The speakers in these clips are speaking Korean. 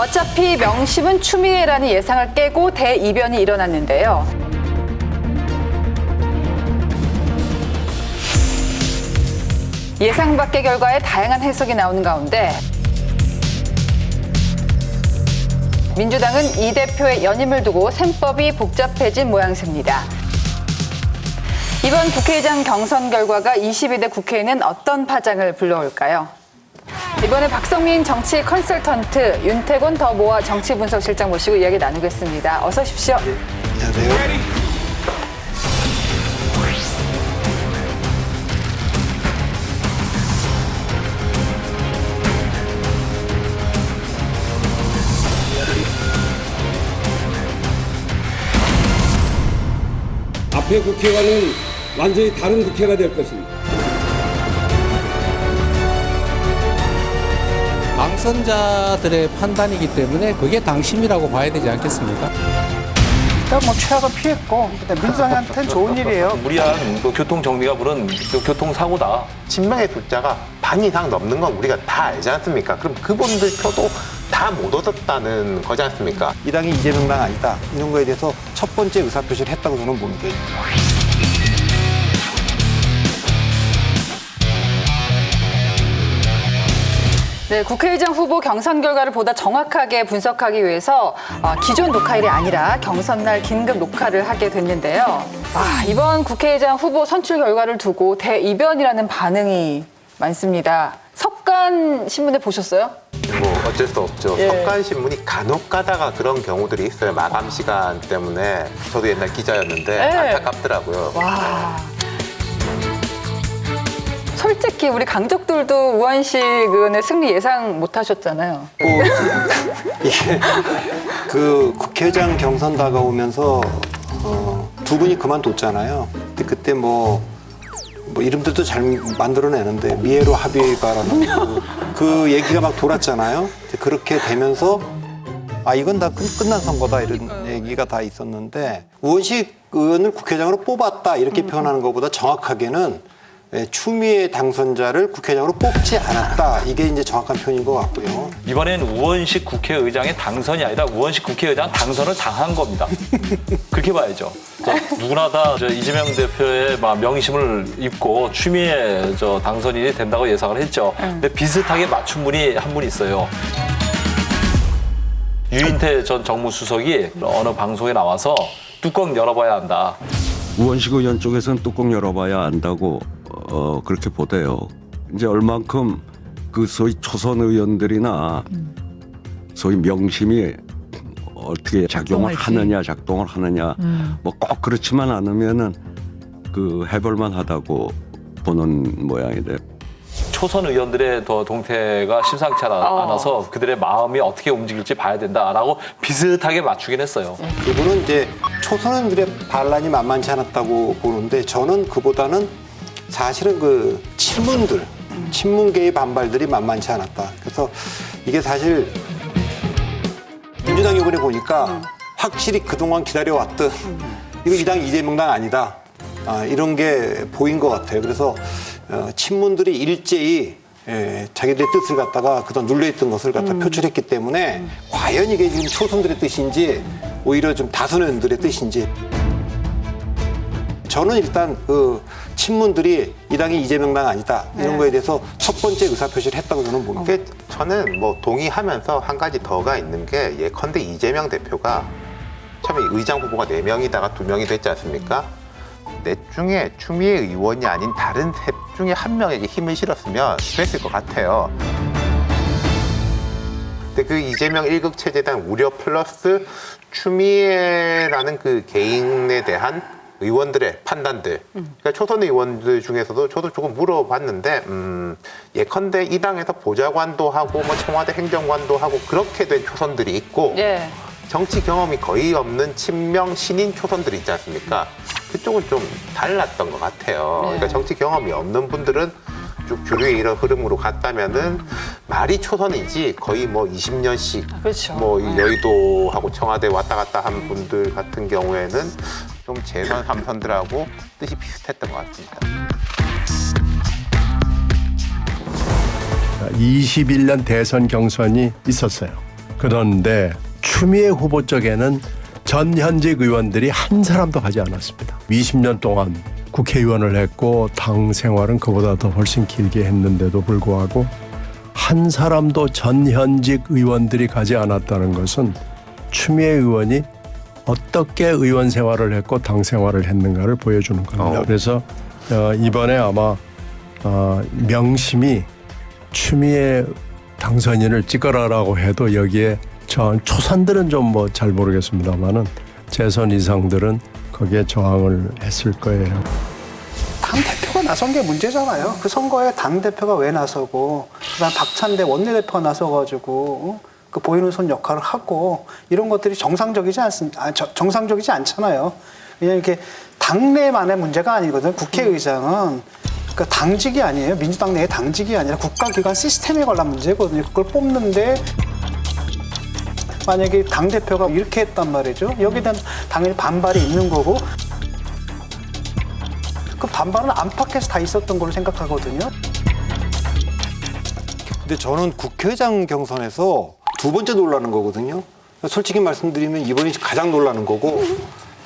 어차피 명심은 추미애라는 예상을 깨고 대이변이 일어났는데요. 예상 밖의 결과에 다양한 해석이 나오는 가운데 민주당은 이 대표의 연임을 두고 셈법이 복잡해진 모양새입니다. 이번 국회의장 경선 결과가 22대 국회에는 어떤 파장을 불러올까요? 이번에 박성민 정치 컨설턴트, 윤태곤 더 모아 정치분석실장 모시고 이야기 나누겠습니다. 어서 오십시오. 안녕하세요. 앞의 국회와는 완전히 다른 국회가 될 것입니다. 당선자들의 판단이기 때문에 그게 당심이라고 봐야 되지 않겠습니까? 일단 뭐 최악은 피했고 일단 민주당한테는 좋은 일이에요. 무리한 교통 정리가 부른 교통사고다. 친명의 숫자가 반 이상 넘는 건 우리가 다 알지 않습니까? 그럼 그분들 표도 다 못 얻었다는 거지 않습니까? 이 당이 이재명 당 아니다. 이런 거에 대해서 첫 번째 의사표시를 했다고 저는 봅니다. 네, 국회의장 후보 경선 결과를 보다 정확하게 분석하기 위해서 기존 녹화일이 아니라 경선날 긴급 녹화를 하게 됐는데요. 이번 국회의장 후보 선출 결과를 두고 대이변이라는 반응이 많습니다. 석간 신문에 보셨어요? 뭐 어쩔 수 없죠. 예. 석간신문이 간혹 가다가 그런 경우들이 있어요. 마감 시간 때문에. 저도 옛날 기자였는데 예. 안타깝더라고요. 와. 솔직히 우리 강적들도 우한식 의원의 승리 예상 못 하셨잖아요. 이게 그 국회의장 경선 다가오면서 두 분이 그만뒀잖아요. 근데 그때 뭐 이름들도 잘 만들어내는데 미애로 합의가라는 그 얘기가 막 돌았잖아요. 그렇게 되면서 이건 다 끝난 선거다 이런 얘기가 다 있었는데 우원식 의원을 국회의장으로 뽑았다 이렇게 표현하는 것보다 정확하게는 추미애 당선자를 국회의장으로 뽑지 않았다. 이게 이제 정확한 표현인 것 같고요. 이번엔 우원식 국회의장의 당선이 아니라 우원식 국회의장 당선을 당한 겁니다. 그렇게 봐야죠. 누구나 다 이재명 대표의 명심을 입고 추미애 당선인이 된다고 예상을 했죠. 근데 비슷하게 맞춘 분이 한 분 있어요. 유인태 전 정무수석이 어느 방송에 나와서 뚜껑 열어봐야 한다. 우원식 의원 쪽에서는 뚜껑 열어봐야 안다고 그렇게 보대요. 이제 얼만큼 그 소위 초선 의원들이나 소위 명심이 어떻게 작용을 하느냐, 작동을 하느냐, 뭐 꼭 그렇지만 않으면은 그 해볼만 하다고 보는 모양인데. 초선 의원들의 동태가 심상치 않아서 그들의 마음이 어떻게 움직일지 봐야 된다라고 비슷하게 맞추긴 했어요. 이분은 이제 초선들의 반란이 만만치 않았다고 보는데 저는 그보다는 사실은 그 친문계의 반발들이 만만치 않았다. 그래서 이게 사실 민주당 이번에 보니까 확실히 그동안 기다려왔던 이거 이 당 이재명 당 아니다. 이런 게 보인 것 같아요. 그래서 친문들이 일제히 자기들의 뜻을 갖다가 그동안 눌려있던 것을 갖다 표출했기 때문에 과연 이게 지금 초선들의 뜻인지 오히려 좀 다선 의원들의 뜻인지 저는 일단 그 친문들이 이 당이 이재명 당 아니다 이런 거에 대해서 첫 번째 의사표시를 했다고 저는 봅니다. 저는 뭐 동의하면서 한 가지 더가 있는 게 예컨대 이재명 대표가 처음에 의장 후보가 4명이다가 2명이 됐지 않습니까? 넷 중에 추미애 의원이 아닌 다른 셋 중에 한 명에게 힘을 실었으면 됐을 것 같아요. 근데 그 이재명 1급 체제에 대한 우려 플러스 추미애라는 그 개인에 대한 의원들의 판단들, 그러니까 초선 의원들 중에서도 저도 조금 물어봤는데 예컨대 이 당에서 보좌관도 하고 뭐 청와대 행정관도 하고 그렇게 된 초선들이 있고 예. 정치 경험이 거의 없는 친명 신인 초선들이 있지 않습니까? 그쪽은 좀 달랐던 것 같아요. 그러니까 정치 경험이 없는 분들은 쭉 주류의 이런 흐름으로 갔다면은 말이 초선이지 거의 뭐 20년씩 그렇죠. 뭐 여의도하고 청와대 왔다 갔다 한 분들 같은 경우에는 좀 재선 3선들하고 뜻이 비슷했던 것 같습니다. 21년 대선 경선이 있었어요. 그런데 추미애 후보 쪽에는 전 현직 의원들이 한 사람도 하지 않았습니다. 20년 동안 국회의원을 했고 당 생활은 그보다 더 훨씬 길게 했는데도 불구하고 한 사람도 전 현직 의원들이 가지 않았다는 것은 추미애 의원이 어떻게 의원 생활을 했고 당 생활을 했는가를 보여주는 겁니다. 그래서 이번에 아마 명심이 추미애 당선인을 찍어라라고 해도 여기에 저 초선들은 좀 뭐 잘 모르겠습니다만은 재선 이상들은 거기에 저항을 했을 거예요. 당 대표가 나선 게 문제잖아요. 그 선거에 당 대표가 왜 나서고, 그다음 박찬대 원내대표가 나서가지고 그 보이는 손 역할을 하고 이런 것들이 정상적이지 않잖아요. 왜냐하면 이렇게 당내만의 문제가 아니거든. 국회의장은 그러니까 당직이 아니에요. 민주당 내의 당직이 아니라 국가기관 시스템에 관한 문제거든요. 그걸 뽑는데 만약에 당 대표가 이렇게 했단 말이죠. 여기에 대한 당연히 반발이 있는 거고. 그 반발은 안팎에서 다 있었던 걸로 생각하거든요. 근데 저는 국회의장 경선에서 두 번째 놀라는 거거든요. 솔직히 말씀드리면 이번이 가장 놀라는 거고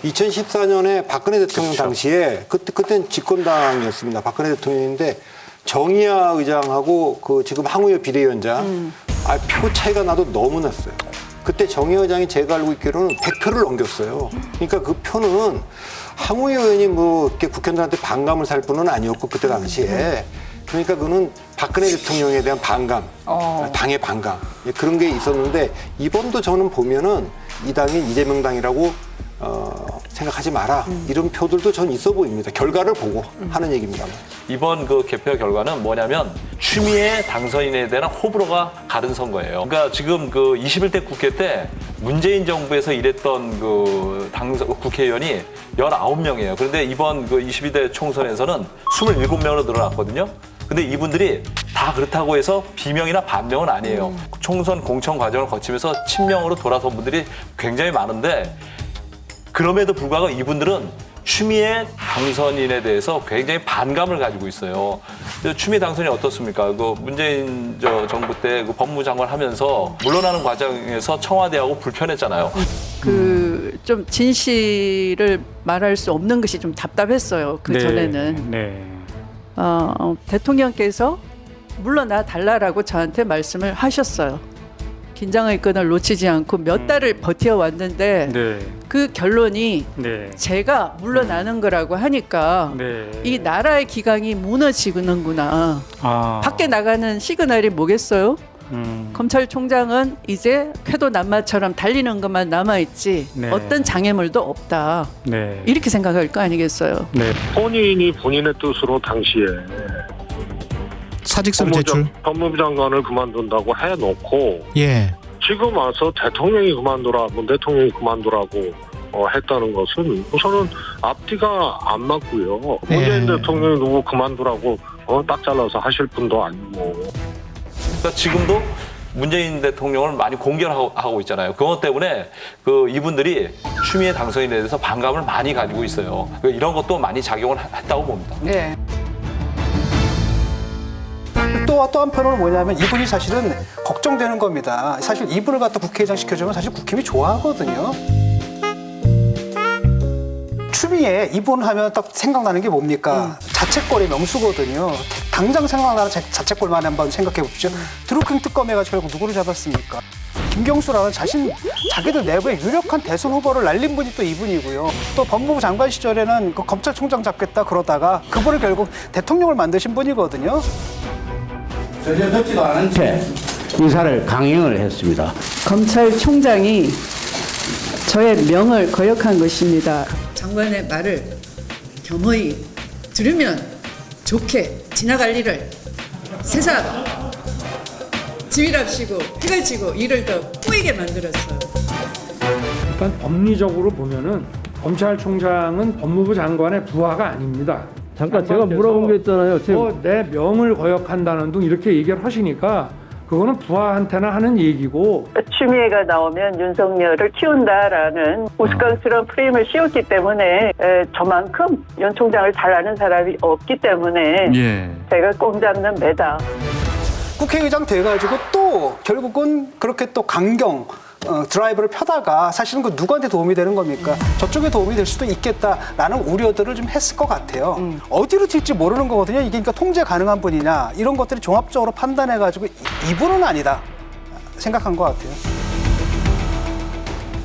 2014년에 박근혜 대통령 당시에 그때는 집권당이었습니다. 박근혜 대통령인데 정의아 의장하고 그 지금 항우여 비대위원장 표 차이가 나도 너무 났어요. 그때 정의아 의장이 제가 알고 있기로는 100표를 넘겼어요. 그러니까 그 표는 항우여 의원이 뭐 이렇게 국회의원들한테 반감을 살 뿐은 아니었고 그때 당시에 그러니까 그는 박근혜 대통령에 대한 반감, 당의 반감 그런 게 있었는데 이번도 저는 보면은 이 당이 이재명 당이라고 생각하지 마라 이런 표들도 전 있어 보입니다. 결과를 보고 하는 얘기입니다. 이번 그 개표 결과는 뭐냐면 추미애 당선인에 대한 호불호가 가른 선거예요. 그러니까 지금 그 21대 국회 때 문재인 정부에서 일했던 그 국회의원이 19명이에요. 그런데 이번 그 22대 총선에서는 27명으로 늘어났거든요. 근데 이분들이 다 그렇다고 해서 비명이나 반명은 아니에요. 총선 공천 과정을 거치면서 친명으로 돌아선 분들이 굉장히 많은데 그럼에도 불구하고 이분들은 추미애 당선인에 대해서 굉장히 반감을 가지고 있어요. 추미애 당선인이 어떻습니까? 그 문재인 정부 때 그 법무장관 하면서 물러나는 과정에서 청와대하고 불편했잖아요. 좀 진실을 말할 수 없는 것이 좀 답답했어요. 그 전에는. 대통령께서 물러나 달라라고 저한테 말씀을 하셨어요. 긴장의 끈을 놓치지 않고 몇 달을 버텨왔는데 그 결론이 제가 물러나는 거라고 하니까 이 나라의 기강이 무너지는구나. 밖에 나가는 시그널이 뭐겠어요? 검찰총장은 이제 쾌도 남마처럼 달리는 것만 남아있지 어떤 장애물도 없다. 이렇게 생각할 거 아니겠어요? 본인이 본인의 뜻으로 당시에 사직서를 제출. 법무부 장관을 그만둔다고 해놓고 지금 와서 대통령이 그만두라, 문 대통령이 그만두라고 했다는 것은 우선은 앞뒤가 안 맞고요. 문재인 대통령이 누구 그만두라고 딱 잘라서 하실 분도 아니고. 그러니까 지금도 문재인 대통령을 많이 공격하고 있잖아요. 그것 때문에 그 이분들이 추미애 당선인에 대해서 반감을 많이 가지고 있어요. 이런 것도 많이 작용을 했다고 봅니다. 네. 또 한편으로는 뭐냐면 이분이 사실은 걱정되는 겁니다. 사실 이분을 갖다 국회의장 시켜주면 사실 국힘이 좋아하거든요. 추미애 이분 하면 딱 생각나는 게 뭡니까? 자책골의 명수거든요. 당장 생각나는 자책골만 한번 생각해 보십시오. 드루킹 특검 해가지고 결국 누구를 잡았습니까? 김경수라는 자기들 내부에 유력한 대선 후보를 날린 분이 또 이분이고요. 또 법무부 장관 시절에는 그 검찰총장 잡겠다 그러다가 그분을 결국 대통령을 만드신 분이거든요. 전혀 듣지도 않은 채 인사를 강행을 했습니다. 검찰총장이 저의 명을 거역한 것입니다. 장관의 말을 겸허히 들으면 좋게 지나갈 일을 세상 지휘랍시고 피가 지고 일을 더 꼬이게 만들었어요. 일단 법리적으로 보면은 검찰총장은 법무부 장관의 부하가 아닙니다. 잠깐 제가 물어본 게 있잖아요. 내 명을 거역한다는 등 이렇게 얘기를 하시니까 그거는 부하한테나 하는 얘기고. 추미애가 나오면 윤석열을 키운다라는 우스꽝스러운 프레임을 씌웠기 때문에 저만큼 윤 총장을 잘 아는 사람이 없기 때문에 제가 꼼 잡는 매다. 국회의장 돼가지고 또 결국은 그렇게 또 강경 드라이브를 펴다가 사실은 그 누구한테 도움이 되는 겁니까? 저쪽에 도움이 될 수도 있겠다라는 우려들을 좀 했을 것 같아요. 어디로 튈지 모르는 거거든요. 이게 그러니까 통제 가능한 분이냐 이런 것들이 종합적으로 판단해가지고 이분은 아니다 생각한 것 같아요.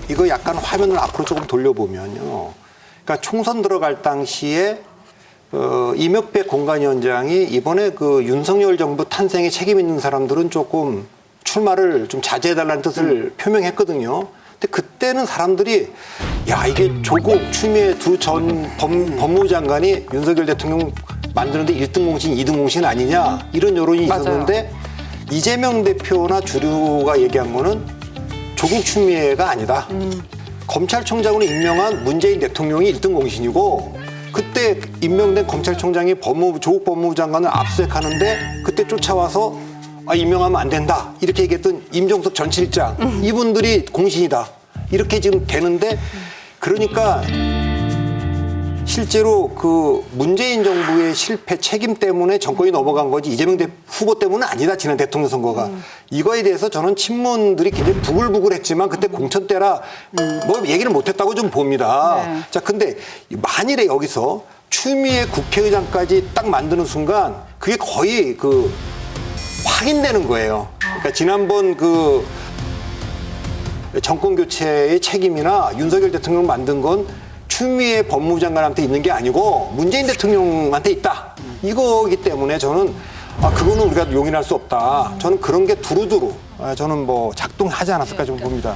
이거 약간 화면을 앞으로 조금 돌려보면요. 그러니까 총선 들어갈 당시에 이명박 공관위원장이 이번에 그 윤석열 정부 탄생에 책임 있는 사람들은 조금 출마를 좀 자제해달라는 뜻을 표명했거든요. 근데 그때는 사람들이 야 이게 조국, 추미애 두 전 법무부 장관이 윤석열 대통령 만드는데 1등 공신, 2등 공신 아니냐 이런 여론이 있었는데 맞아요. 이재명 대표나 주류가 얘기한 거는 조국, 추미애가 아니다. 검찰총장으로 임명한 문재인 대통령이 1등 공신이고 그때 임명된 검찰총장이 조국 법무부 장관을 압수수색하는데 그때 쫓아와서 임명하면 안 된다 이렇게 얘기했던 임종석 전 실장 이분들이 공신이다 이렇게 지금 되는데 그러니까 실제로 그 문재인 정부의 실패 책임 때문에 정권이 넘어간 거지 이재명 후보 때문은 아니다 지난 대통령 선거가 이거에 대해서 저는 친문들이 굉장히 부글부글했지만 그때 공천 때라 뭐 얘기를 못했다고 좀 봅니다. 네. 자 근데 만일에 여기서 추미애 국회의장까지 딱 만드는 순간 그게 거의 그 확인되는 거예요. 그러니까 지난번 그 정권 교체의 책임이나 윤석열 대통령 만든 건 추미애 법무부 장관한테 있는 게 아니고 문재인 대통령한테 있다. 이거기 때문에 저는 그거는 우리가 용인할 수 없다. 저는 그런 게 두루두루 저는 뭐 작동하지 않았을까 좀 봅니다.